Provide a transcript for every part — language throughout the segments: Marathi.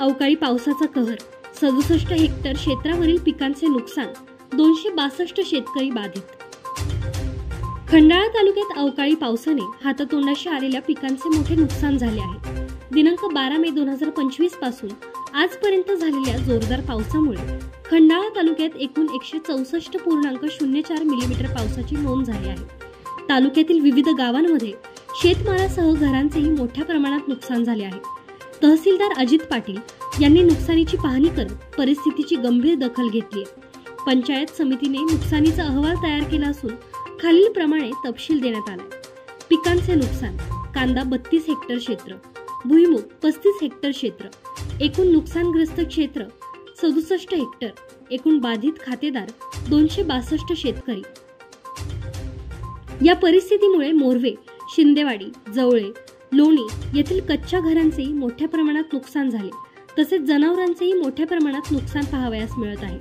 अवकाळी पावसाचा कहर, 67 हेक्टर क्षेत्रावरील पिकांचे नुकसान, 262 शेतकरी बाधित. खंडाळा तालुक्यात अवकाळी पावसाने हातातोंडाशी आलेल्या पिकांचे मोठे नुकसान झाले आहे. दिनांक 12 मे 2025 पासून आजपर्यंत झालेल्या जोरदार पावसामुळे खंडाळा तालुक्यात एकूण 164.04 मिलीमीटर पावसाची नोंद झाली आहे. तालुक्यातील विविध गावांमध्ये शेतमालासह घरांचेही मोठ्या प्रमाणात नुकसान झाले आहे. तहसीलदार अजित पाटील यांनी नुकसानीची पाहणी करत परिस्थितीची गंभीर दखल घेतली आहे. पंचायत समितीने नुकसानीचा अहवाल तयार केला असून खालील प्रमाणे तपशील देण्यात आलाय. पिकांचे नुकसान: कांदा 32 हेक्टर क्षेत्र, भुईमूग 35 हेक्टर क्षेत्र, एकूण नुकसानग्रस्त क्षेत्र 67 हेक्टर, एकूण बाधित खातेदार 262 शेतकरी. या परिस्थितीमुळे मोरवे, शिंदेवाडी, जवळे, लोणी येथील कच्च्या घरांचेही मोठ्या प्रमाणात नुकसान झाले, तसेच जनावरांचेही मोठ्या प्रमाणात नुकसान पाहावयास मिळत आहे.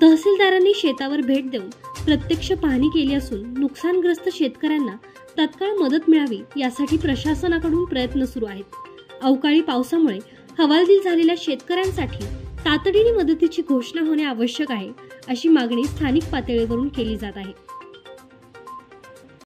तहसीलदारांनी शेतावर भेट देऊन प्रत्यक्ष पाहणी केली असून नुकसानग्रस्त शेतकऱ्यांना तत्काळ मदत मिळावी यासाठी प्रशासनाकडून प्रयत्न सुरू आहेत. अवकाळी पावसामुळे हवालदिल झालेल्या शेतकऱ्यांसाठी तातडीने मदतीची घोषणा होणे आवश्यक आहे, अशी मागणी स्थानिक पातळीवरून केली जात आहे.